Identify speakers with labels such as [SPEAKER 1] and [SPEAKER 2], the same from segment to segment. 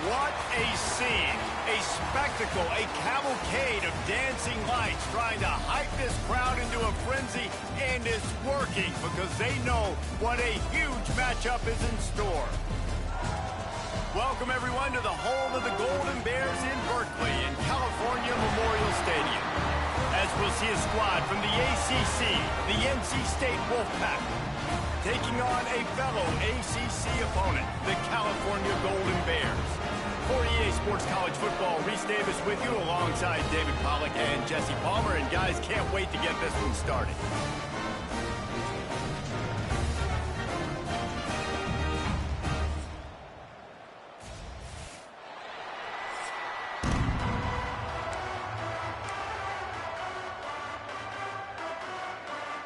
[SPEAKER 1] What a scene, a spectacle, a cavalcade of dancing lights trying to hype this crowd into a frenzy, and it's working because they know what a huge matchup is in store. Welcome everyone to the home of the Golden Bears in Berkeley in California Memorial Stadium. As we'll see a squad from the ACC, the NC State Wolfpack, taking on a fellow ACC opponent, the California Golden Bears. For EA Sports College Football, Reese Davis with you alongside David Pollack and Jesse Palmer. And guys, can't wait to get this one started.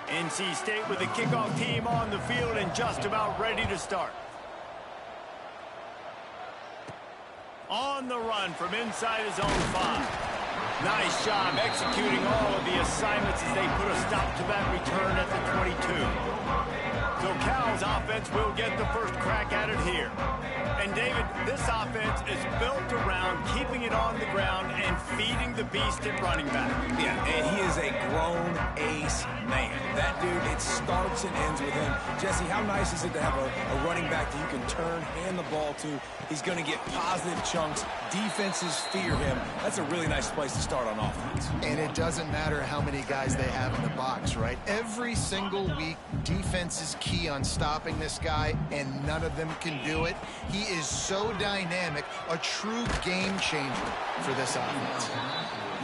[SPEAKER 1] NC State with the kickoff team on the field and just about ready to start. On the run from inside his own 5. Nice job executing all of the assignments as they put a stop to that return at the 22. So Cal's offense will get the first crack at it here. And David, this offense is built around keeping it on the ground and feeding the beast at running back.
[SPEAKER 2] Yeah, and he is a grown ace man. That dude, it starts and ends with him. Jesse, how nice is it to have a running back that you can turn, hand the ball to? He's going to get positive chunks. Defenses fear him. That's a really nice place to start on offense.
[SPEAKER 3] And it doesn't matter how many guys they have in the box, right? Every single week, defense is key on stopping this guy, and none of them can do it. He is so dynamic, a true game changer for this offense.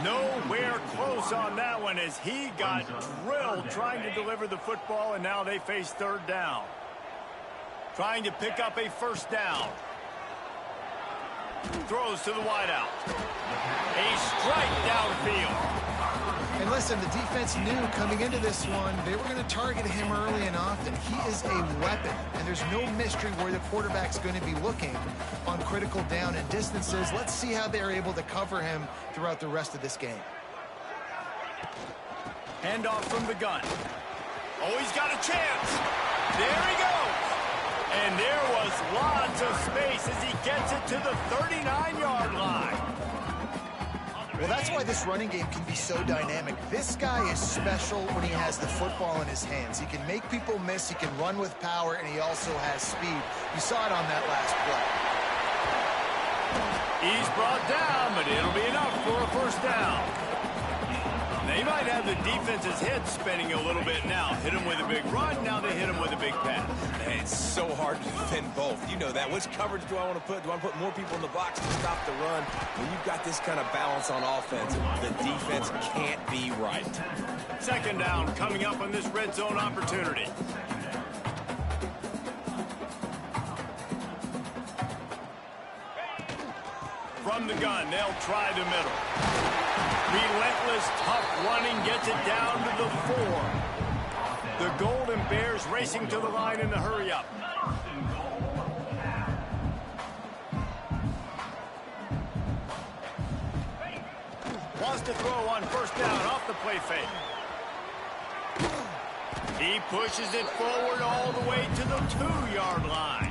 [SPEAKER 1] Nowhere close on that one as he got drilled trying to deliver the football, and now they face third down. Trying to pick up a first down. Throws to the wideout. A strike downfield.
[SPEAKER 3] And listen, the defense knew coming into this one, they were going to target him early and often. He is a weapon, and there's no mystery where the quarterback's going to be looking on critical down and distances. Let's see how they're able to cover him throughout the rest of this game.
[SPEAKER 1] Handoff from the gun. Oh, he's got a chance. There he goes. And there was lots of space as he gets it to the 39-yard line.
[SPEAKER 3] Well, that's why this running game can be so dynamic. This guy is special when he has the football in his hands. He can make people miss, he can run with power, and he also has speed. You saw it on that last play.
[SPEAKER 1] He's brought down, but it'll be enough for a first down. They might have the defense's head spinning a little bit now. Hit him with a big run, now they hit him with a big pass.
[SPEAKER 2] It's so hard to defend both. You know that. Which coverage do I want to put? Do I want to put more people in the box to stop the run? When you've got this kind of balance on offense, the defense can't be right.
[SPEAKER 1] Second down coming up on this red zone opportunity. From the gun, they'll try the middle. Relentless, tough running gets it down to the 4. The Golden Bears racing to the line in the hurry-up. Wants to throw on first down off the play fake. He pushes it forward all the way to the 2-yard line.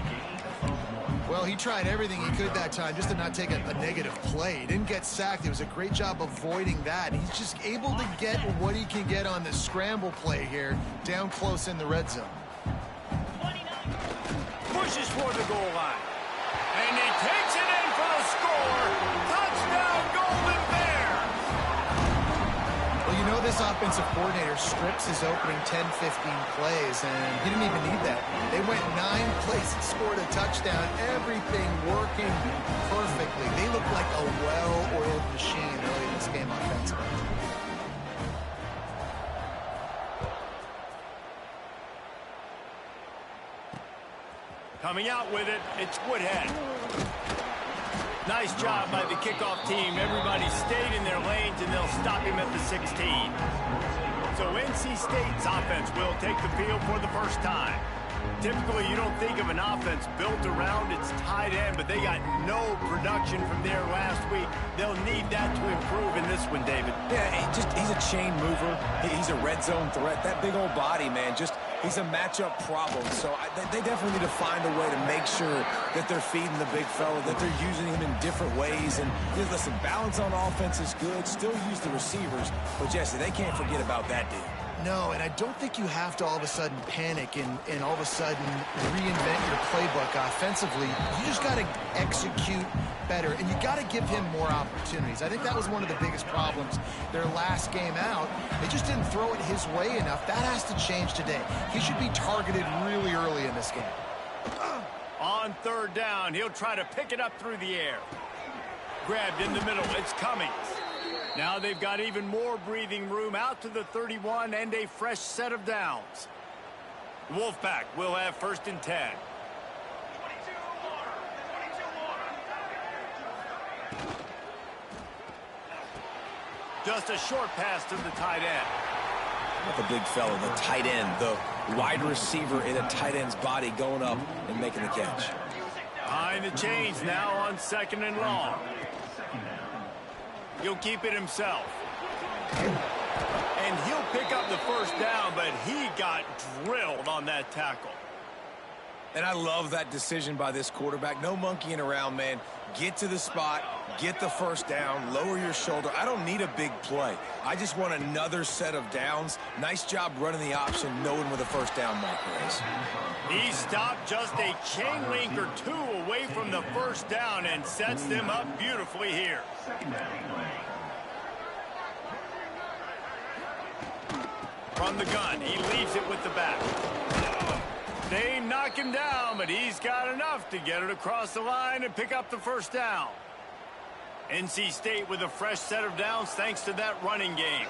[SPEAKER 3] Well, he tried everything he could that time just to not take a negative play. He didn't get sacked. It was a great job avoiding that. He's just able to get what he can get on the scramble play here, down close in the red zone.
[SPEAKER 1] Pushes for the goal line. And he takes it in for the score. Touchdown, Golden Bears!
[SPEAKER 3] Well, you know this offensive coordinator strips his opening 10, 15 plays, and he didn't even need that. They went 9 plays and scored a touchdown. Everything working perfectly. They look like a well-oiled machine early in this game offensively.
[SPEAKER 1] Coming out with it, it's Woodhead. Nice job by the kickoff team. Everybody stayed in their lanes, and they'll stop him at the 16. So NC State's offense will take the field for the first time. Typically, you don't think of an offense built around its tight end, but they got no production from there last week. They'll need that to improve in this one, David.
[SPEAKER 2] Yeah, he's a chain mover. He's a red zone threat. That big old body, man, just He's a matchup problem, so they definitely need to find a way to make sure that they're feeding the big fella, that they're using him in different ways. And listen, balance on offense is good. Still use the receivers, but Jesse, they can't forget about that dude.
[SPEAKER 3] No, and I don't think you have to all of a sudden panic and all of a sudden reinvent your playbook offensively. You just got to execute better, and you got to give him more opportunities. I think that was one of the biggest problems their last game out. They just didn't throw it his way enough. That has to change today. He should be targeted really early in this game.
[SPEAKER 1] On third down, he'll try to pick it up through the air. Grabbed in the middle. It's Cummings. Now they've got even more breathing room out to the 31 and a fresh set of downs. Wolfpack will have 1st and 10. Just a short pass to the tight end.
[SPEAKER 2] Not the big fella, the tight end, the wide receiver in a tight end's body going up and making the catch.
[SPEAKER 1] Behind the chains now on 2nd and long. He'll keep it himself. And he'll pick up the 1st down, but he got drilled on that tackle.
[SPEAKER 2] And I love that decision by this quarterback. No monkeying around, man. Get to the spot, get the 1st down, lower your shoulder. I don't need a big play. I just want another set of downs. Nice job running the option, knowing where the 1st down marker is.
[SPEAKER 1] He stopped just a chain link or two away from the 1st down and sets them up beautifully here. From the gun, he leaves it with the back. They knock him down, but he's got enough to get it across the line and pick up the 1st down. NC State with a fresh set of downs thanks to that running game.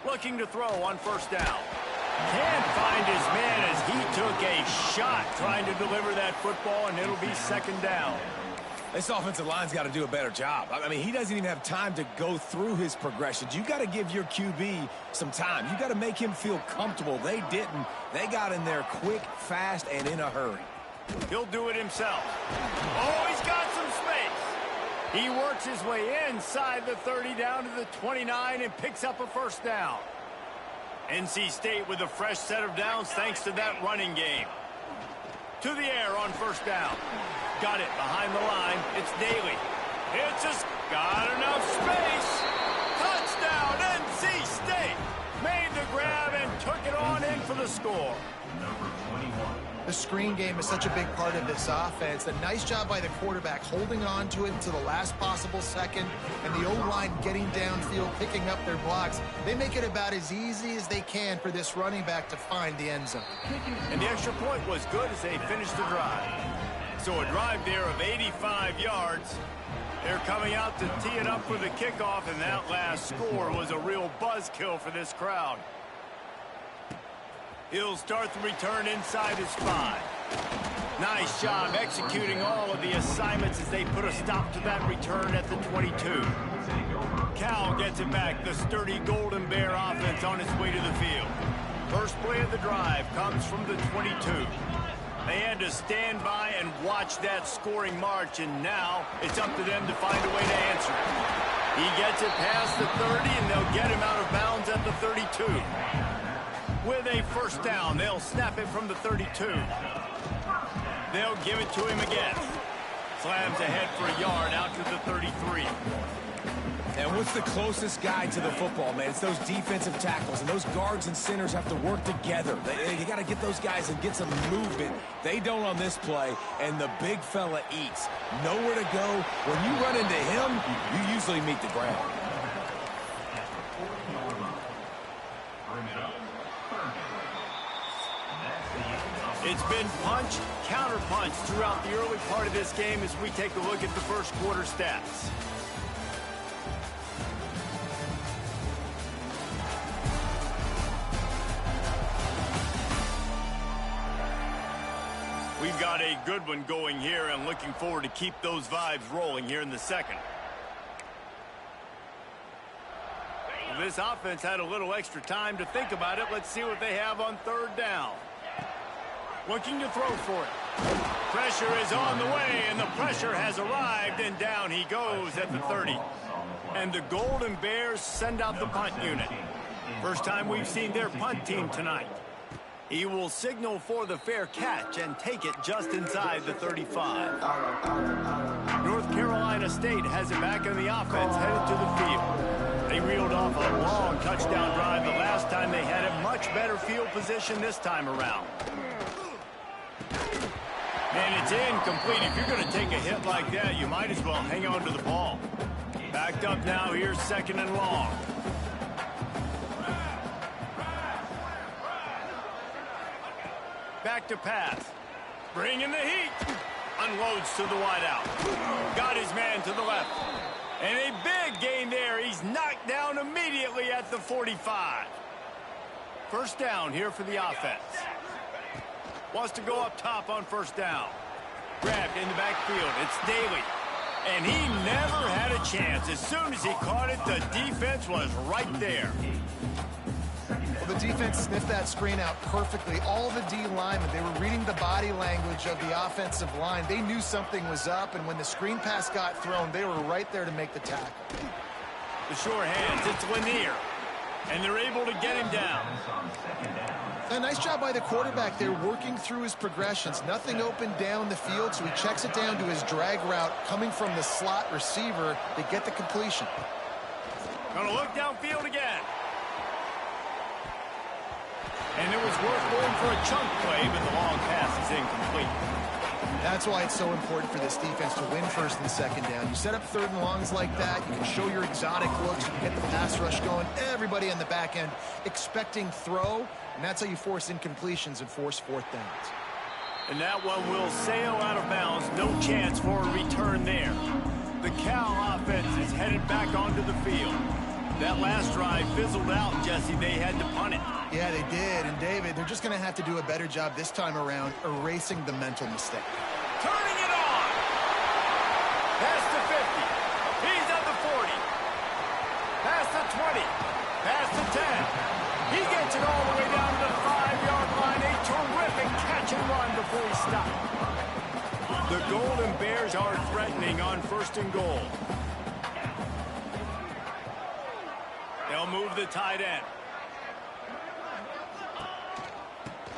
[SPEAKER 1] Looking to throw on 1st down. Can't find his man as he took a shot trying to deliver that football, and it'll be 2nd down.
[SPEAKER 2] This offensive line's got to do a better job. I mean, he doesn't even have time to go through his progressions. You got to give your QB some time. You got to make him feel comfortable. They didn't. They got in there quick, fast, and in a hurry.
[SPEAKER 1] He'll do it himself. Oh, he's got some space. He works his way inside the 30 down to the 29 and picks up a 1st down. NC State with a fresh set of downs thanks to that running game. To the air on 1st down. Got it behind the line. It's Daly. It's just got enough space. Touchdown, NC State. Made the grab and took it on in for the score.
[SPEAKER 3] The screen game is such a big part of this offense. A nice job by the quarterback holding on to it until the last possible second, and the O-line getting downfield, picking up their blocks. They make it about as easy as they can for this running back to find the end zone.
[SPEAKER 1] And the extra point was good as they finished the drive. So a drive there of 85 yards. They're coming out to tee it up for the kickoff, and that last score was a real buzzkill for this crowd. He'll start the return inside his 5. Nice job executing all of the assignments as they put a stop to that return at the 22. Cal gets it back. The sturdy Golden Bear offense on its way to the field. First play of the drive comes from the 22. They had to stand by and watch that scoring march, and now it's up to them to find a way to answer it. He gets it past the 30, and they'll get him out of bounds at the 32. With a 1st down, they'll snap it from the 32. They'll give it to him again. Slams ahead for a yard out to the 33.
[SPEAKER 2] And what's the closest guy to the football, man? It's those defensive tackles, and those guards and centers have to work together. You got to get those guys and get some movement. They don't on this play, and the big fella eats. Nowhere to go. When you run into him, you usually meet the ground.
[SPEAKER 1] It's been punch, counter-punch throughout the early part of this game as we take a look at the first quarter stats. We've got a good one going here and looking forward to keep those vibes rolling here in the second. Well, this offense had a little extra time to think about it. Let's see what they have on 3rd down. Looking to throw for it. Pressure is on the way, and the pressure has arrived, and down he goes at the 30. And the Golden Bears send out the punt unit. First time we've seen their punt team tonight. He will signal for the fair catch and take it just inside the 35. North Carolina State has it back in the offense, headed to the field. They reeled off a long touchdown drive the last time they had a much better field position this time around. And it's incomplete. If you're going to take a hit like that, you might as well hang on to the ball. Backed up now, here's 2nd and long. Back to pass. Bringing the heat. Unloads to the wideout. Got his man to the left. And a big gain there. He's knocked down immediately at the 45. First down here for the offense. Wants to go up top on first down. Grabbed in the backfield. It's Daly. And he never had a chance. As soon as he caught it, the defense was right there.
[SPEAKER 3] Well, the defense sniffed that screen out perfectly. All the D linemen, they were reading the body language of the offensive line. They knew something was up, and when the screen pass got thrown, they were right there to make the tackle.
[SPEAKER 1] The short hands, it's Lanier. And they're able to get him down.
[SPEAKER 3] A nice job by the quarterback there, working through his progressions. Nothing open down the field, so he checks it down to his drag route coming from the slot receiver to get the completion.
[SPEAKER 1] Gonna look downfield again. And it was worth going for a chunk play, but the long pass is incomplete.
[SPEAKER 3] That's why it's so important for this defense to win 1st and 2nd down. You set up 3rd and longs like that, you can show your exotic looks, you can get the pass rush going, everybody on the back end expecting throw, and that's how you force incompletions and force 4th downs.
[SPEAKER 1] And that one will sail out of bounds. No chance for a return there. The Cal offense is headed back onto the field. That last drive fizzled out, Jesse. They had to punt it.
[SPEAKER 3] Yeah, they did. And, David, they're just going to have to do a better job this time around erasing the mental mistake.
[SPEAKER 1] Turning it on. Past the 50. He's at the 40. Past the 20. Past the 10. He gets it all the way down to the 5-yard line. A terrific catch and run before he stopped. The Golden Bears are threatening on 1st and goal. They'll move the tight end.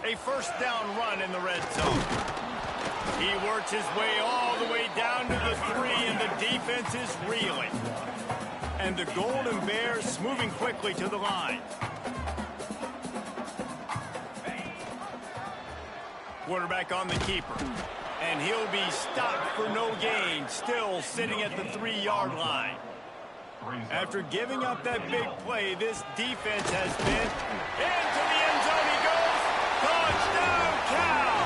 [SPEAKER 1] A first down run in the red zone. He works his way all the way down to the 3, and the defense is reeling. And the Golden Bears moving quickly to the line. Quarterback on the keeper. And he'll be stopped for no gain, still sitting at the 3-yard line. After giving up that big play, this defense has been into the end zone. He goes. Touchdown, Cal!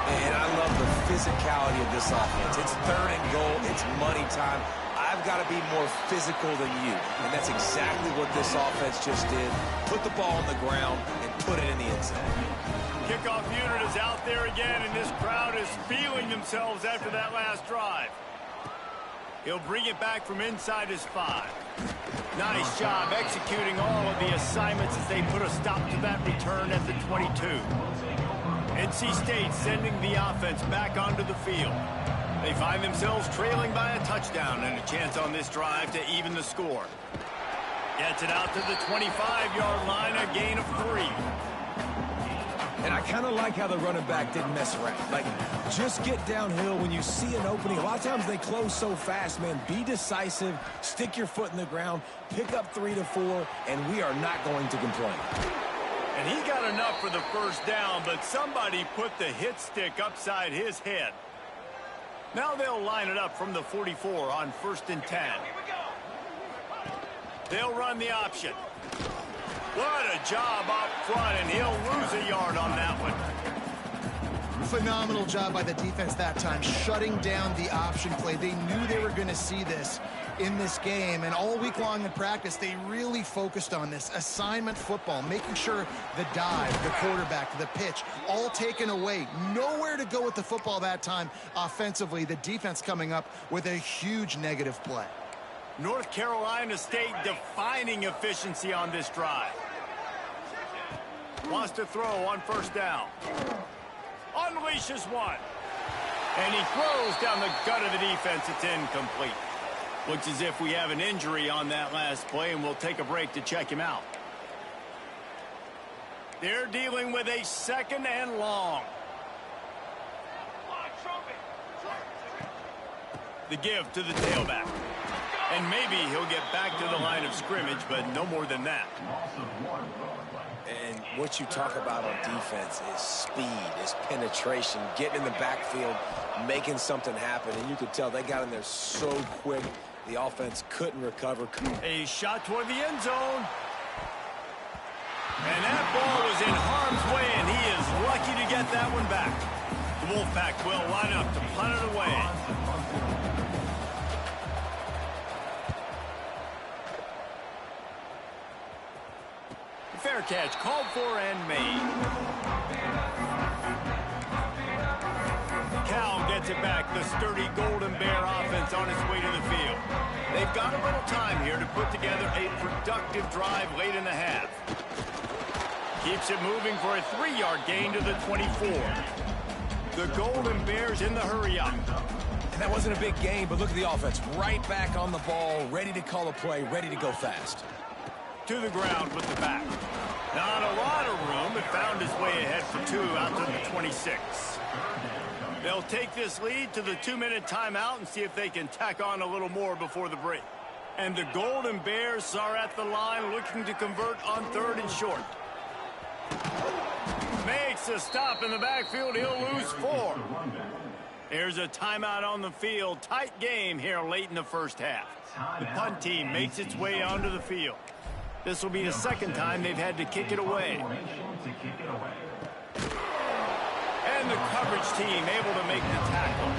[SPEAKER 2] And I love the physicality of this offense. It's 3rd and goal. It's money time. I've got to be more physical than you. And that's exactly what this offense just did. Put the ball on the ground and put it in the end zone.
[SPEAKER 1] Kickoff unit is out there again, and this crowd is feeling themselves after that last drive. He'll bring it back from inside his 5. Nice job executing all of the assignments as they put a stop to that return at the 22. NC State sending the offense back onto the field. They find themselves trailing by a touchdown and a chance on this drive to even the score. Gets it out to the 25-yard line, a gain of 3.
[SPEAKER 2] And I kind of like how the running back didn't mess around. Like, just get downhill when you see an opening. A lot of times they close so fast, man. Be decisive, stick your foot in the ground, pick up 3 to 4, and we are not going to complain.
[SPEAKER 1] And he got enough for the first down, but somebody put the hit stick upside his head. Now they'll line it up from the 44 on 1st and 10. They'll run the option. What a job up front, and he'll lose a yard on that one.
[SPEAKER 3] Phenomenal job by the defense that time, shutting down the option play. They knew they were going to see this in this game, and all week long in practice, they really focused on this assignment football, making sure the dive, the quarterback, the pitch, all taken away. Nowhere to go with the football that time offensively. The defense coming up with a huge negative play.
[SPEAKER 1] North Carolina State defining efficiency on this drive. Wants to throw on first down. Unleashes one. And he throws down the gut of the defense. It's incomplete. Looks as if we have an injury on that last play, and we'll take a break to check him out. They're dealing with a 2nd and long. The give to the tailback. And maybe he'll get back to the line of scrimmage, but no more than that.
[SPEAKER 2] And what you talk about on defense is speed, is penetration, getting in the backfield, making something happen. And you could tell they got in there so quick, the offense couldn't recover.
[SPEAKER 1] A shot toward the end zone. And that ball was in harm's way, and he is lucky to get that one back. The Wolfpack will line up to punt it away. Fair catch called for and made. Cal gets it back. The sturdy Golden Bear offense on its way to the field. They've got a little time here to put together a productive drive late in the half. Keeps it moving for a 3-yard gain to the 24. The Golden Bears in the hurry-up.
[SPEAKER 2] And that wasn't a big gain, but look at the offense. Right back on the ball, ready to call a play, ready to go fast.
[SPEAKER 1] To the ground with the back. Not a lot of room. It found its way ahead for 2 out to the 26. They'll take this lead to the 2-minute timeout and see if they can tack on a little more before the break. And the Golden Bears are at the line looking to convert on 3rd and short. Makes a stop in the backfield. He'll lose 4. There's a timeout on the field. Tight game here late in the first half. The punt team makes its way onto the field. This will be the 2nd time they've had to kick it away. And the coverage team able to make the tackle.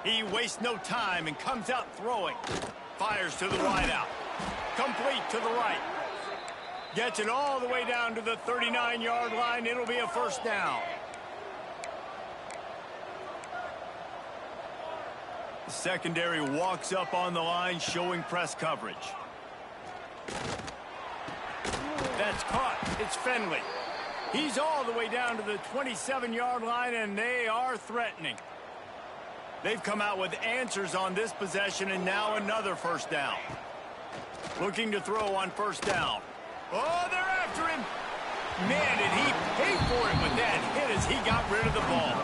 [SPEAKER 1] He wastes no time and comes out throwing. Fires to the wideout. Complete to the right. Gets it all the way down to the 39-yard line. It'll be a 1st down. The secondary walks up on the line, showing press coverage. That's caught. It's Finley. He's all the way down to the 27-yard line, and they are threatening. They've come out with answers on this possession, and now another 1st down. Looking to throw on 1st down. Oh, they're after him. Man, did he pay for it with that hit as he got rid of the ball.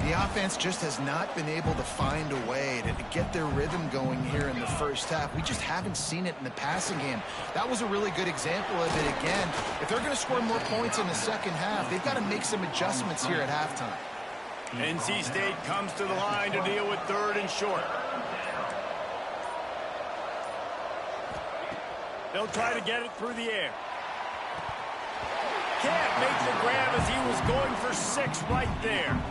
[SPEAKER 3] The offense just has not been able to find a way to get their rhythm going here in the first half. We just haven't seen it in the passing game. That was a really good example of it again. If they're going to score more points in the second half, they've got to make some adjustments here at halftime.
[SPEAKER 1] NC State comes to the line to deal with 3rd and short. They'll try to get it through the air. Can't make the grab as he was going for 6 right there.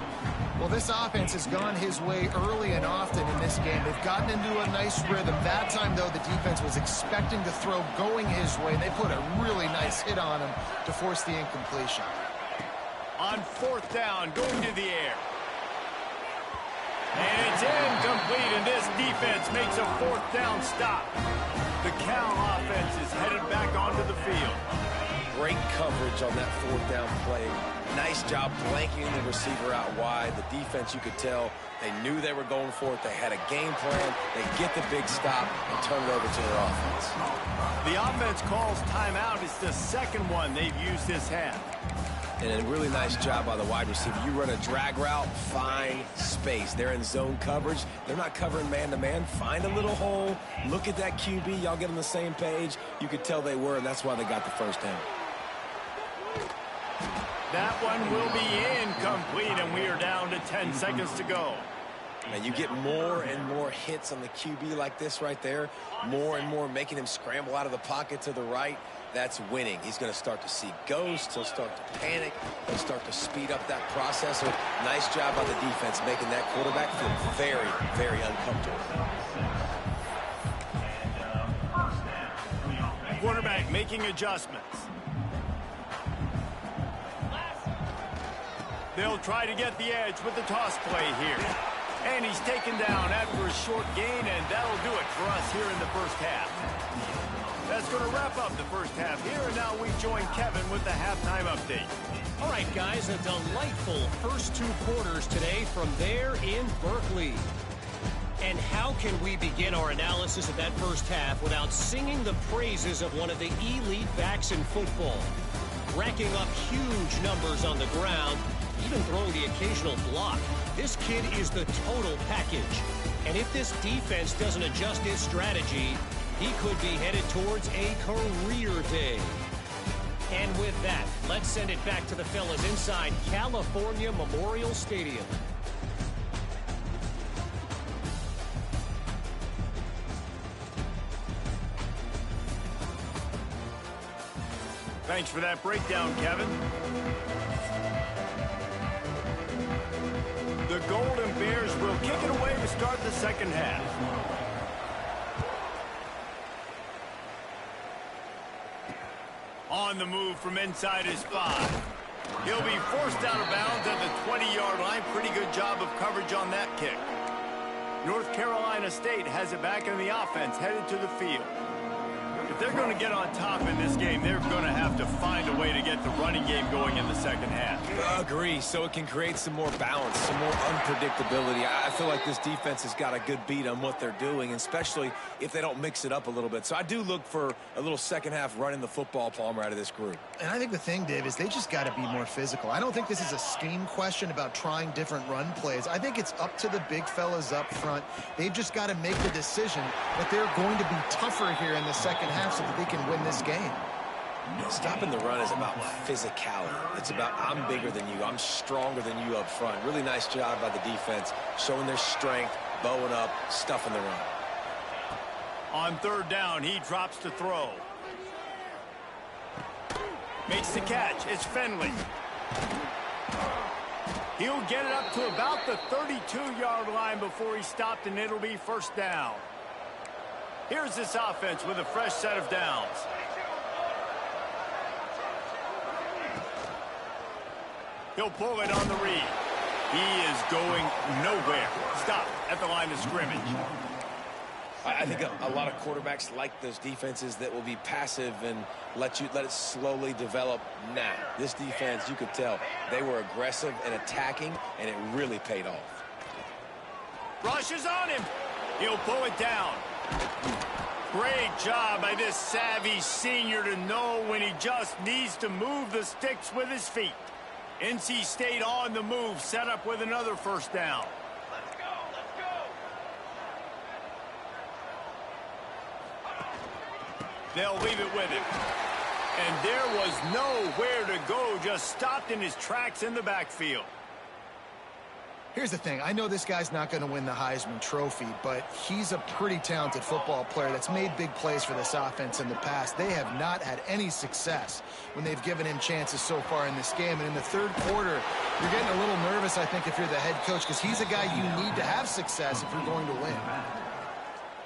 [SPEAKER 3] Well, this offense has gone his way early and often in this game. They've gotten into a nice rhythm. That time, though, the defense was expecting to throw going his way. They put a really nice hit on him to force the incompletion.
[SPEAKER 1] On 4th down, going to the air. And it's incomplete, and this defense makes a 4th down stop. The Cal offense is headed back onto the field.
[SPEAKER 2] Great coverage on that 4th down play. Nice job blanking the receiver out wide. The defense, you could tell, they knew they were going for it. They had a game plan. They get the big stop and turn it over to their offense.
[SPEAKER 1] The offense calls timeout. It's the 2nd one they've used this half.
[SPEAKER 2] And a really nice job by the wide receiver. You run a drag route, find space. They're in zone coverage. They're not covering man-to-man. Find a little hole. Look at that QB. Y'all get on the same page. You could tell they were, and that's why they got the 1st down.
[SPEAKER 1] That one will be incomplete, and we are down to 10 seconds to go.
[SPEAKER 2] And you get more and more hits on the QB like this right there. More and more making him scramble out of the pocket to the right. That's winning. He's going to start to see ghosts. He'll start to panic. He'll start to speed up that process. So nice job by the defense making that quarterback feel very, very uncomfortable.
[SPEAKER 1] Quarterback making adjustments. They'll try to get the edge with the toss play here. And he's taken down after a short gain, and that'll do it for us here in the first half. That's going to wrap up the first half here, and now we join Kevin with the halftime update.
[SPEAKER 4] All right, guys, a delightful first 2 quarters today from there in Berkeley. And how can we begin our analysis of that first half without singing the praises of one of the elite backs in football? Racking up huge numbers on the ground, even throwing the occasional block. This kid is the total package. And if this defense doesn't adjust his strategy, he could be headed towards a career day. And with that, let's send it back to the fellas inside California Memorial Stadium.
[SPEAKER 1] Thanks for that breakdown, Kevin. The Golden Bears will kick it away to start the second half. On the move from inside his 5. He'll be forced out of bounds at the 20-yard line. Pretty good job of coverage on that kick. North Carolina State has it back in the offense, headed to the field. If they're going to get on top in this game, they're going to have to find a way to get the running game going in the second half.
[SPEAKER 2] Agree, so it can create some more balance, some more unpredictability. I feel like this defense has got a good beat on what they're doing, especially if they don't mix it up a little bit. So I do look for a little second half running the football, Palmer, out of this group.
[SPEAKER 3] And I think the thing, Dave, is they just got to be more physical. I don't think this is a scheme question about trying different run plays. I think it's up to the big fellas up front. They've just got to make the decision that they're going to be tougher here in the second half so that they can win this game.
[SPEAKER 2] Stopping the run is about physicality. It's about I'm bigger than you. I'm stronger than you up front. Really nice job by the defense, showing their strength, bowing up, stuffing the run.
[SPEAKER 1] On third down, he drops to throw. Makes the catch. It's Finley. He'll get it up to about the 32-yard line before he stopped, and it'll be first down. Here's this offense with a fresh set of downs. He'll pull it on the read. He is going nowhere. Stop at the line of scrimmage.
[SPEAKER 2] I think a lot of quarterbacks like those defenses that will be passive and let it slowly develop. Now, this defense, you could tell, they were aggressive and attacking, and it really paid off.
[SPEAKER 1] Rush is on him. He'll pull it down. Great job by this savvy senior to know when he just needs to move the sticks with his feet. NC State on the move, set up with another first down.
[SPEAKER 5] Let's go, let's go.
[SPEAKER 1] They'll leave it with him. And there was nowhere to go, just stopped in his tracks in the backfield.
[SPEAKER 3] Here's the thing. I know this guy's not going to win the Heisman Trophy, but he's a pretty talented football player that's made big plays for this offense in the past. They have not had any success when they've given him chances so far in this game. And in the third quarter, you're getting a little nervous, I think, if you're the head coach, because he's a guy you need to have success if you're going to win.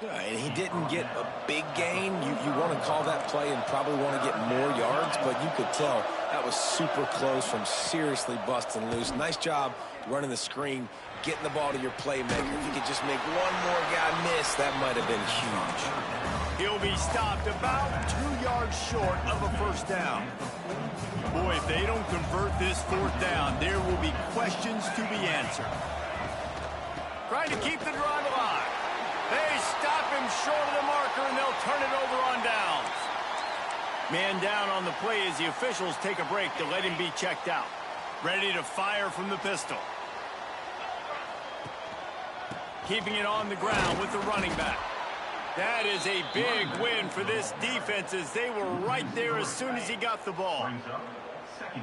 [SPEAKER 2] And he didn't get a big gain. You want to call that play and probably want to get more yards, but you could tell that was super close from seriously busting loose. Nice job running the screen, getting the ball to your playmaker. If you could just make one more guy miss, that might have been huge.
[SPEAKER 1] He'll be stopped about 2 yards short of a first down. Boy, if they don't convert this fourth down, there will be questions to be answered. Trying to keep the drive alive. They stop him short of the marker, and they'll turn it over on downs. Man down on the play as the officials take a break to let him be checked out. Ready to fire from the pistol. Keeping it on the ground with the running back. That is a big win for this defense as they were right there as soon as he got the ball.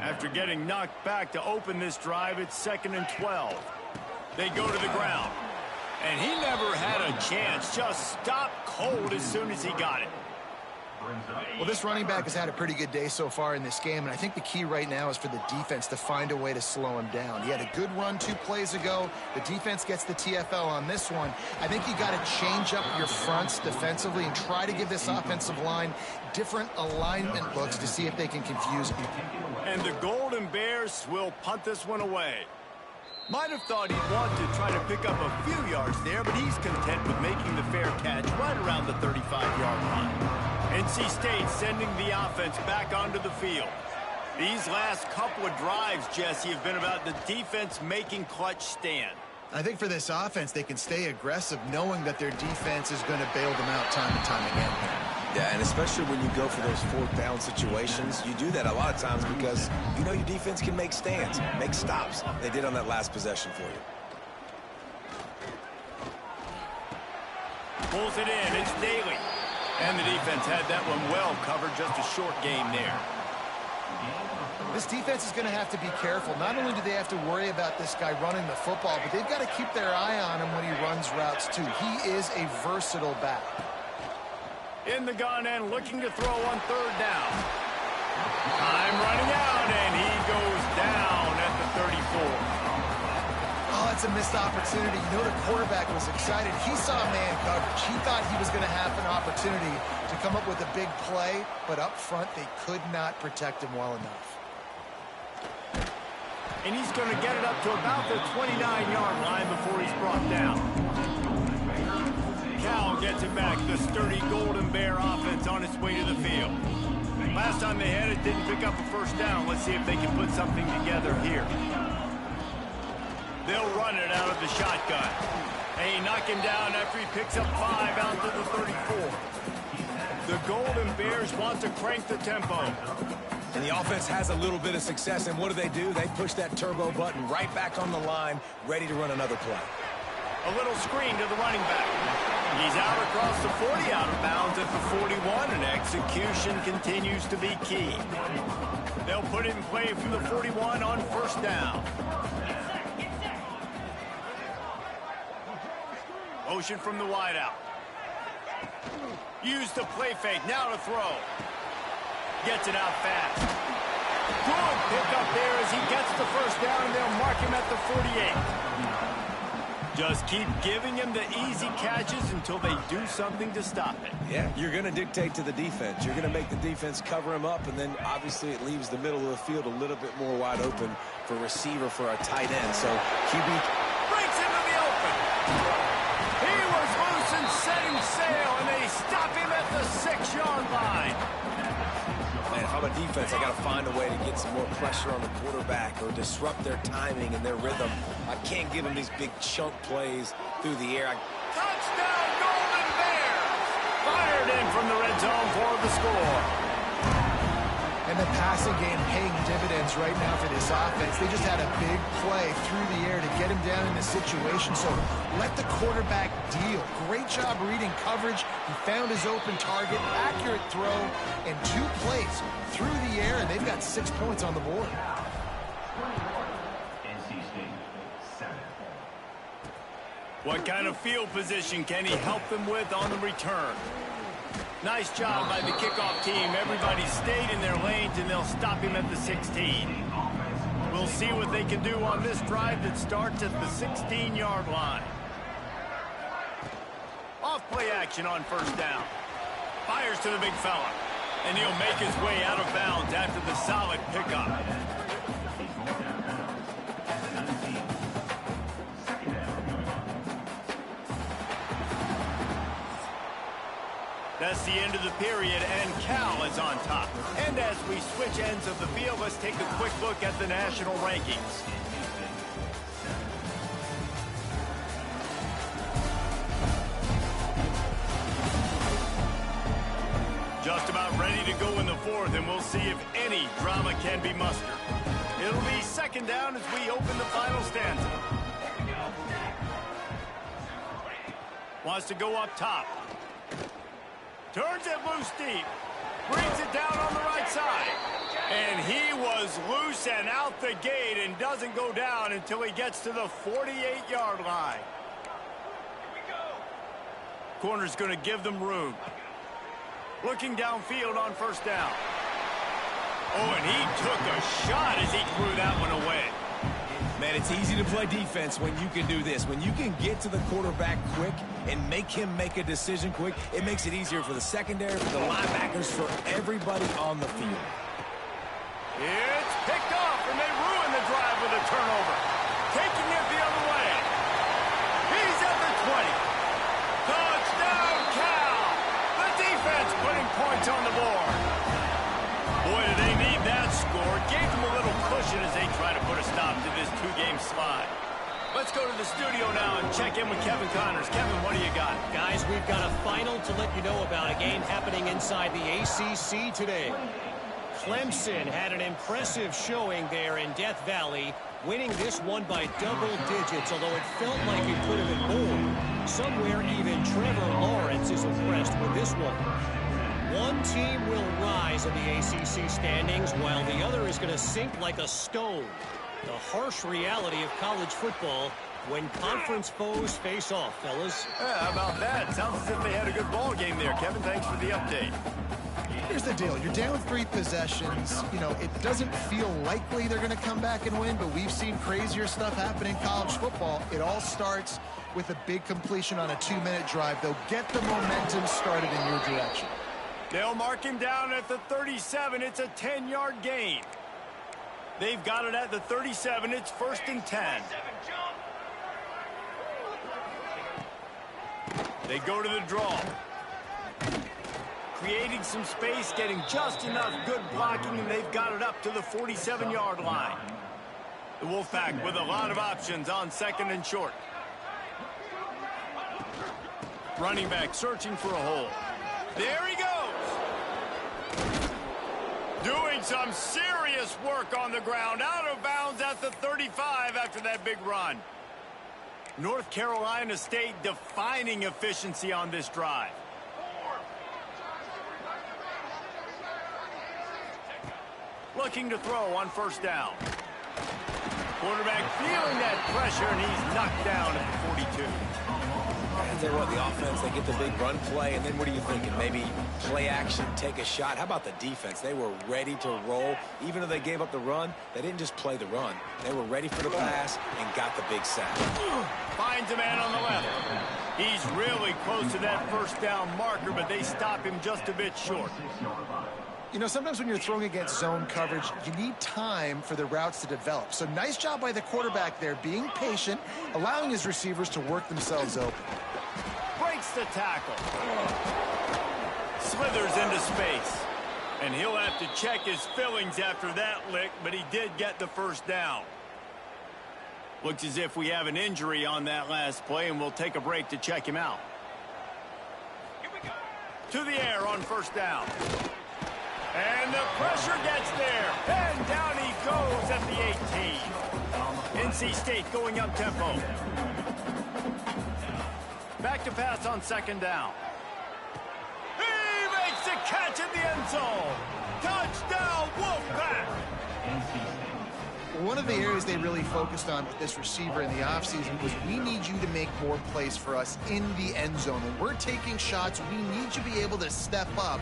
[SPEAKER 1] After getting knocked back to open this drive, it's 2nd and 12. They go to the ground. And he never had a chance, just stopped cold as soon as he got it.
[SPEAKER 3] Well, this running back has had a pretty good day so far in this game, and I think the key right now is for the defense to find a way to slow him down. He had a good run 2 plays ago. The defense gets the TFL on this one. I think you got to change up your fronts defensively and try to give this offensive line different alignment looks to see if they can confuse people.
[SPEAKER 1] And the Golden Bears will punt this one away. Might have thought he'd want to try to pick up a few yards there, but he's content with making the fair catch right around the 35-yard line. NC State sending the offense back onto the field. These last couple of drives, Jesse, have been about the defense making clutch stand.
[SPEAKER 3] I think for this offense, they can stay aggressive knowing that their defense is going to bail them out time and time again here.
[SPEAKER 2] Yeah, and especially when you go for those fourth down situations, you do that a lot of times because you know your defense can make stands, make stops. They did on that last possession for you.
[SPEAKER 1] Pulls it in. It's Daly. And the defense had that one well covered. Just a short game there.
[SPEAKER 3] This defense is going to have to be careful. Not only do they have to worry about this guy running the football, but they've got to keep their eye on him when he runs routes too. He is a versatile back.
[SPEAKER 1] In the gun and looking to throw on third down. Time running out, and he goes down at the 34.
[SPEAKER 3] Oh, it's a missed opportunity. You know the quarterback was excited. He saw man coverage. He thought he was going to have an opportunity to come up with a big play, but up front they could not protect him well enough.
[SPEAKER 1] And he's going to get it up to about the 29-yard line before he's brought down. Cal gets it back. The sturdy Golden Bear offense on its way to the field. Last time they had it, didn't pick up a first down. Let's see if they can put something together here. They'll run it out of the shotgun. Hey, knock him down after he picks up 5 out to the 34. The Golden Bears want to crank the tempo.
[SPEAKER 2] And the offense has a little bit of success, and what do? They push that turbo button right back on the line, ready to run another play.
[SPEAKER 1] A little screen to the running back. He's out across the 40, out of bounds at the 41, and execution continues to be key. They'll put it in play from the 41 on first down. Motion from the wideout. Use the play fake, now to throw. Gets it out fast. Good pickup there as he gets the first down, and they'll mark him at the 48. Just keep giving him the easy catches until they do something to stop it.
[SPEAKER 2] Yeah, you're going to dictate to the defense. You're going to make the defense cover him up, and then obviously it leaves the middle of the field a little bit more wide open for receiver for a tight end. So QB
[SPEAKER 1] breaks into the open. He was loose and setting sail, and they stop him at the 6-yard line.
[SPEAKER 2] Man, if I'm a defense, I got to find a way to get some more pressure on the quarterback or disrupt their timing and their rhythm. I can't give them these big chunk plays through the air.
[SPEAKER 1] Touchdown, Golden Bears! Fired in from the red zone for the score.
[SPEAKER 3] And the passing game paying dividends right now for this offense. They just had a big play through the air to get him down in the situation. So let the quarterback deal. Great job reading coverage. He found his open target, accurate throw, and 2 plays through the air, and they've got 6 points on the board.
[SPEAKER 1] What kind of field position can he help them with on the return? Nice job by the kickoff team. Everybody stayed in their lanes, and they'll stop him at the 16. We'll see what they can do on this drive that starts at the 16-yard line. Off play action on first down. Fires to the big fella. And he'll make his way out of bounds after the solid pickup. That's the end of the period, and Cal is on top. And as we switch ends of the field, let's take a quick look at the national rankings. Just about ready to go in the fourth, and we'll see if any drama can be mustered. It'll be second down as we open the final stanza. Wants to go up top. Turns it loose deep. Brings it down on the right side. And he was loose and out the gate and doesn't go down until he gets to the 48-yard line. Corner's going to give them room. Looking downfield on first down. Oh, and he took a shot as he threw that one away.
[SPEAKER 2] Man, it's easy to play defense when you can do this. When you can get to the quarterback quick and make him make a decision quick, it makes it easier for the secondary, for the linebackers, for everybody on the field.
[SPEAKER 1] It's picked off, and they ruin the drive with a turnover. Taking it more. Boy, do they need that score. Gave them a little cushion as they try to put a stop to this two-game slide. Let's go to the studio now and check in with Kevin Connors. Kevin, what do you got?
[SPEAKER 4] Guys, we've got a final to let you know about, a game happening inside the ACC today. Clemson had an impressive showing there in Death Valley, winning this one by double digits, although it felt like it could have been more. Somewhere even Trevor Lawrence is impressed with this one. One team will rise in the ACC standings, while the other is going to sink like a stone. The harsh reality of college football when conference foes face off, fellas.
[SPEAKER 1] Yeah, how about that? Sounds as if they had a good ball game there. Kevin, thanks for the update.
[SPEAKER 3] Here's the deal. You're down 3 possessions. You know, it doesn't feel likely they're going to come back and win, but we've seen crazier stuff happen in college football. It all starts with a big completion on a 2-minute drive. They'll get the momentum started in your direction.
[SPEAKER 1] They'll mark him down at the 37. It's a 10-yard gain. They've got it at the 37. It's 1st and 10. They go to the draw. Creating some space, getting just enough good blocking, and they've got it up to the 47-yard line. The Wolfpack with a lot of options on 2nd and short. Running back searching for a hole. There he goes. Doing some serious work on the ground. Out of bounds at the 35 after that big run. North Carolina State defining efficiency on this drive. Looking to throw on 1st down. Quarterback feeling that pressure, and he's knocked down at the 42.
[SPEAKER 2] I tell you what, the offense, they get the big run play, and then what are you thinking? Maybe play action, take a shot. How about the defense? They were ready to roll. Even though they gave up the run, they didn't just play the run. They were ready for the pass and got the big sack.
[SPEAKER 1] Finds a man on the left. He's really close to that 1st down marker, but they stop him just a bit short.
[SPEAKER 3] You know, sometimes when you're throwing against zone coverage, you need time for the routes to develop. So nice job by the quarterback there, being patient, allowing his receivers to work themselves open.
[SPEAKER 1] Breaks the tackle. Slithers into space. And he'll have to check his fillings after that lick, but he did get the 1st down. Looks as if we have an injury on that last play, and we'll take a break to check him out.
[SPEAKER 5] Here we go.
[SPEAKER 1] To the air on 1st down. And the pressure gets there. And down he goes at the 18. NC State going up tempo. Back to pass on 2nd down. He makes the catch in the end zone. Touchdown, Wolfpack.
[SPEAKER 3] One of the areas they really focused on with this receiver in the offseason was we need you to make more plays for us in the end zone. When we're taking shots, we need you to be able to step up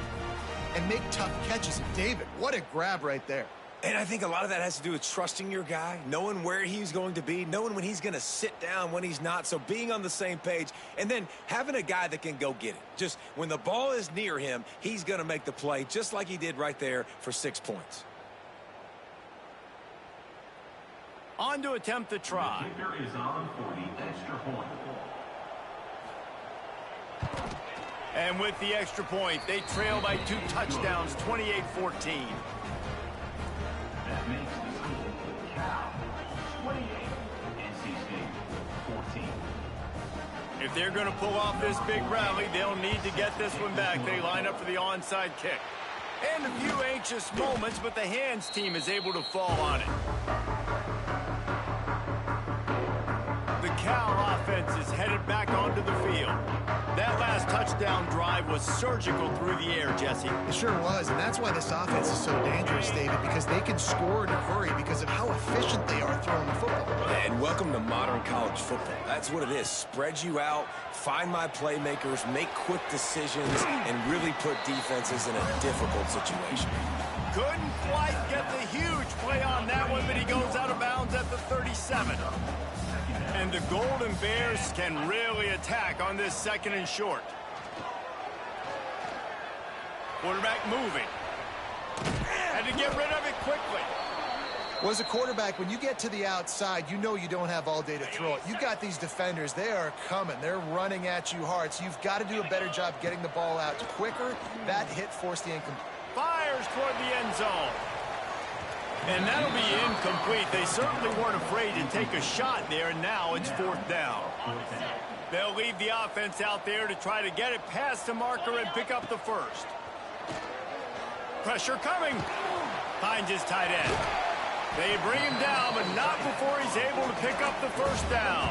[SPEAKER 3] and make tough catches. And David, what a grab right there.
[SPEAKER 2] And I think a lot of that has to do with trusting your guy, knowing where he's going to be, knowing when he's going to sit down, when he's not. So being on the same page, and then having a guy that can go get it. Just when the ball is near him, he's going to make the play, just like he did right there for 6 points.
[SPEAKER 1] On to attempt the try.
[SPEAKER 5] The kicker is on for the extra point.
[SPEAKER 1] And with the extra point, they trail by 2 touchdowns, 28-14.
[SPEAKER 5] That makes the score Cal 28, NC State 14.
[SPEAKER 1] If they're going to pull off this big rally, they'll need to get this one back. They line up for the onside kick. And a few anxious moments, but the hands team is able to fall on it. The Cal offense is headed back onto the field. That last touchdown drive was surgical through the air, Jesse.
[SPEAKER 3] It sure was, and that's why this offense is so dangerous, David, because they can score in a hurry because of how efficient they are throwing the football.
[SPEAKER 2] And welcome to modern college football. That's what it is. Spread you out, find my playmakers, make quick decisions, and really put defenses in a difficult situation.
[SPEAKER 1] Couldn't quite get the huge play on that one, but he goes out of bounds at the 37. And the Golden Bears can really attack on this 2nd and short. Quarterback moving. Had to get rid of it quickly.
[SPEAKER 3] Well, as a quarterback, when you get to the outside, you know you don't have all day to throw it. You've got these defenders. They are coming. They're running at you hard, so you've got to do a better job getting the ball out quicker. That hit forced the incomplete.
[SPEAKER 1] Fires toward the end zone. And that'll be incomplete. They certainly weren't afraid to take a shot there, and now it's 4th down. They'll leave the offense out there to try to get it past the marker and pick up the first. Pressure coming. Finds his tight end. They bring him down, but not before he's able to pick up the first down.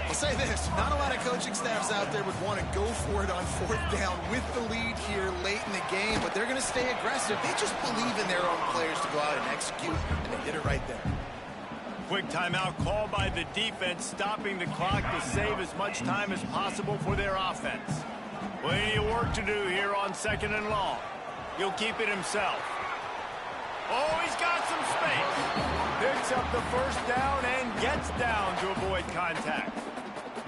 [SPEAKER 3] I'll say this, not a lot of coaching staffs out there would want to go for it on 4th down with the lead here late in the game, but they're going to stay aggressive. They just believe in their own players to go out and execute, and they did it right there.
[SPEAKER 1] Quick timeout called by the defense, stopping the clock to save as much time as possible for their offense. Plenty of work to do here on 2nd and long. He'll keep it himself. Oh, he's got some space. Picks up the first down and gets down to avoid contact.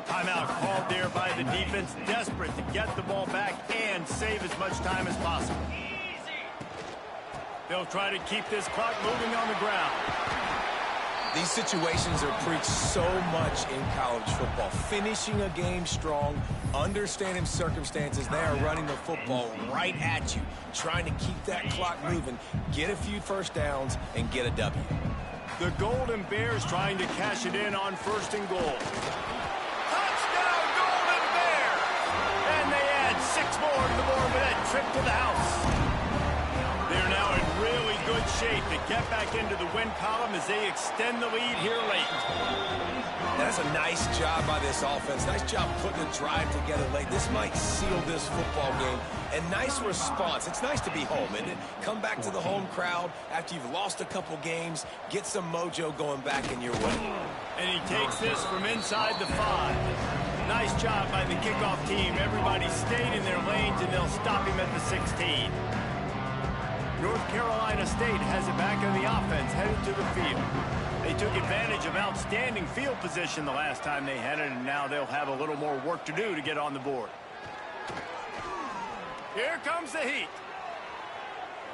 [SPEAKER 1] Timeout called there by the defense, desperate to get the ball back and save as much time as possible. They'll try to keep this clock moving on the ground.
[SPEAKER 2] These situations are preached so much in college football. Finishing a game strong, understanding circumstances. They are running the football right at you, trying to keep that clock moving, get a few first downs, and get a W.
[SPEAKER 1] The Golden Bears trying to cash it in on 1st and goal. Touchdown, Golden Bears! And they add 6 more to the board with that trip to the house. They're now in really good shape to get back into the win column as they extend the lead here late.
[SPEAKER 2] That's a nice job by this offense. Nice job putting the drive together late. This might seal this football game. And nice response. It's nice to be home, isn't it? Come back to the home crowd after you've lost a couple games. Get some mojo going back in your way.
[SPEAKER 1] And he takes this from inside the 5. Nice job by the kickoff team. Everybody stayed in their lanes, and they'll stop him at the 16. North Carolina State has it back in the offense, headed to the field. They took advantage of outstanding field position the last time they had it, and now they'll have a little more work to do to get on the board. Here comes the heat.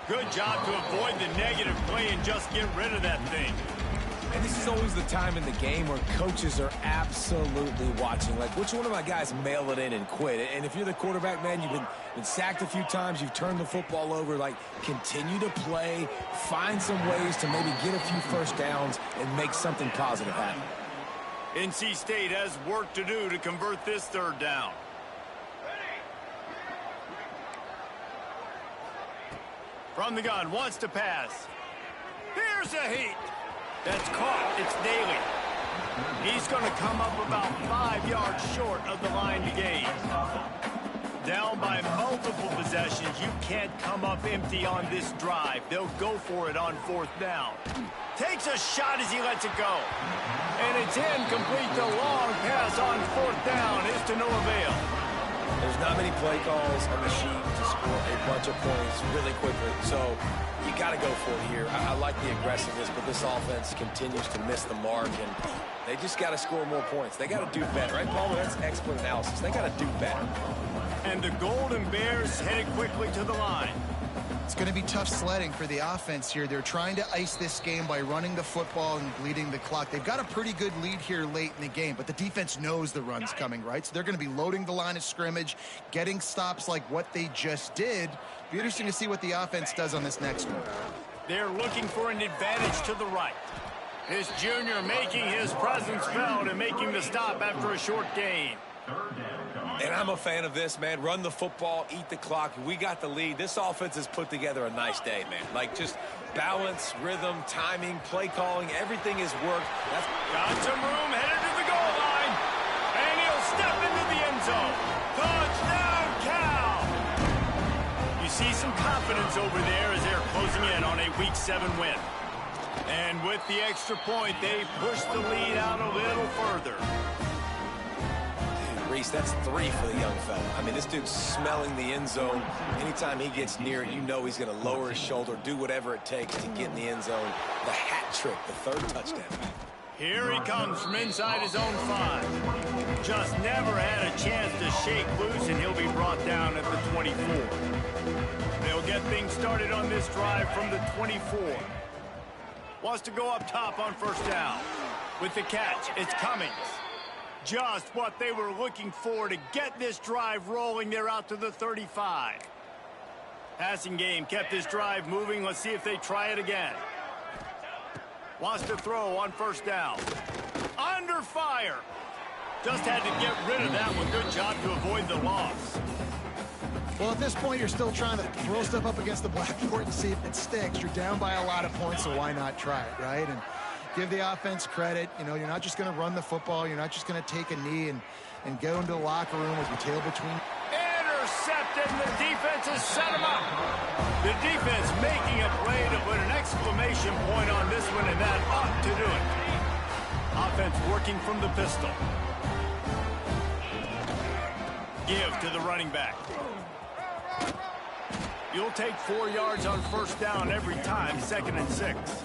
[SPEAKER 1] Good job to avoid the negative play and just get rid of that thing.
[SPEAKER 2] And this is always the time in the game where coaches are absolutely watching. Like, which one of my guys mail it in and quit? And if you're the quarterback, man, you've been sacked a few times, you've turned the football over. Like, continue to play, find some ways to maybe get a few first downs and make something positive happen.
[SPEAKER 1] NC State has work to do to convert this 3rd down. From the gun, wants to pass. Here's a heat. That's caught. It's Daly. He's going to come up about 5 yards short of the line to gain. Down by multiple possessions, you can't come up empty on this drive. They'll go for it on 4th down. Takes a shot as he lets it go. And it's incomplete. The long pass on 4th down is to no avail.
[SPEAKER 2] There's not many play calls on the sheet to score a bunch of points really quickly, so you got to go for it here. I like the aggressiveness, but this offense continues to miss the mark, and they just got to score more points. They got to do better, right, Palmer? That's expert analysis. They got to do better.
[SPEAKER 1] And the Golden Bears headed quickly to the line.
[SPEAKER 3] It's going to be tough sledding for the offense here. They're trying to ice this game by running the football and bleeding the clock. They've got a pretty good lead here late in the game, but the defense knows the run's coming, right? So they're going to be loading the line of scrimmage, getting stops like what they just did. Be interesting to see what the offense does on this next one.
[SPEAKER 1] They're looking for an advantage to the right. His junior making his presence felt and making the stop after a short gain.
[SPEAKER 2] And I'm a fan of this, man. Run the football, eat the clock. We got the lead. This offense has put together a nice day, man. Like, just balance, rhythm, timing, play calling, everything has worked. That's
[SPEAKER 1] got some room, headed to the goal line. And he'll step into the end zone. Touchdown, Cal! You see some confidence over there as they're closing in on a Week 7 win. And with the extra point, they push the lead out a little further.
[SPEAKER 2] Reese, that's 3 for the young fella. I mean, this dude's smelling the end zone. Anytime he gets near it, you know he's going to lower his shoulder, do whatever it takes to get in the end zone. The hat trick, the 3rd touchdown.
[SPEAKER 1] Here he comes from inside his own 5. Just never had a chance to shake loose, and he'll be brought down at the 24. They'll get things started on this drive from the 24. Wants to go up top on first down. With the catch, it's Cummings. Just what they were looking for to get this drive rolling. They're out to the 35. Passing game kept this drive moving. Let's see if they try it again. Wants to throw on first down. Under fire. Just had to get rid of that one. Good job to avoid the loss.
[SPEAKER 3] Well, at this point, you're still trying to throw stuff up against the blackboard and see if it sticks. You're down by a lot of points, so why not try it, right? And give the offense credit. You know, you're not just going to run the football. You're not just going to take a knee and go into the locker room with your tail between.
[SPEAKER 1] Intercepted, and the defense has set him up. The defense making a play to put an exclamation point on this one, and that ought to do it. Offense working from the pistol. Give to the running back. You'll take 4 yards on first down every time, 2nd and 6.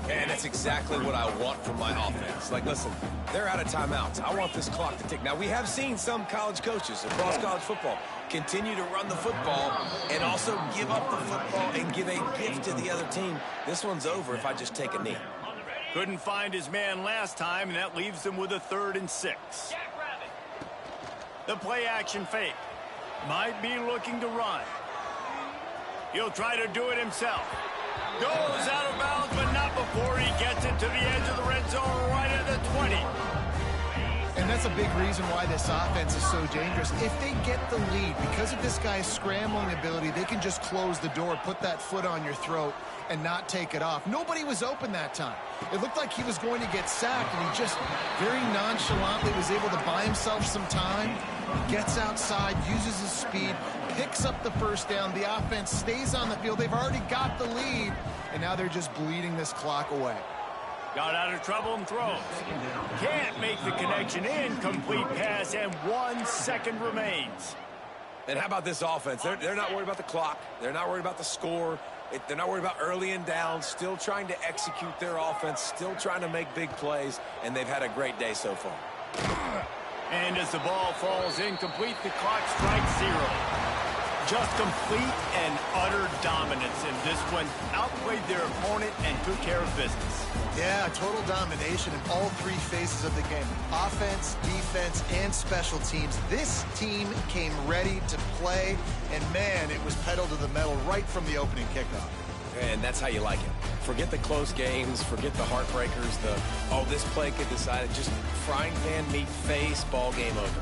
[SPEAKER 2] And that's exactly what I want from my offense. Like, listen, they're out of timeouts. I want this clock to tick. Now, we have seen some college coaches across college football continue to run the football and also give up the football and give a gift to the other team. This one's over if I just take a knee.
[SPEAKER 1] Couldn't find his man last time, and that leaves him with a 3rd and 6. The play action fake. Might be looking to run. He'll try to do it himself. Goes out of bounds, but not before he gets it to the edge of the red zone right at the 20.
[SPEAKER 3] And that's a big reason why this offense is so dangerous. If they get the lead, because of this guy's scrambling ability, they can just close the door, put that foot on your throat, and not take it off. Nobody was open that time. It looked like he was going to get sacked, and he just very nonchalantly was able to buy himself some time, gets outside, uses his speed, picks up the first down. The offense stays on the field. They've already got the lead, and now they're just bleeding this clock away.
[SPEAKER 1] Got out of trouble and throws. Can't make the connection. Incomplete pass, and 1 second remains.
[SPEAKER 2] And how about this offense? They're not worried about the clock. They're not worried about the score. They're not worried about early and down. Still trying to execute their offense. Still trying to make big plays. And they've had a great day so far.
[SPEAKER 1] And as the ball falls incomplete, the clock strikes 0. Just complete and utter dominance in this one. Outplayed their opponent and took care of business.
[SPEAKER 3] Yeah, total domination in all 3 phases of the game. Offense, defense, and special teams. This team came ready to play, and man, it was pedal to the metal right from the opening kickoff.
[SPEAKER 2] And that's how you like it. Forget the close games, forget the heartbreakers, this play could decide it. Just frying pan meat face, ball game over.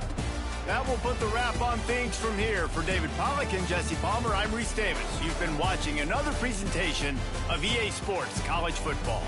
[SPEAKER 1] That will put the wrap on things from here. For David Pollack and Jesse Palmer, I'm Reese Davis. You've been watching another presentation of EA Sports College Football.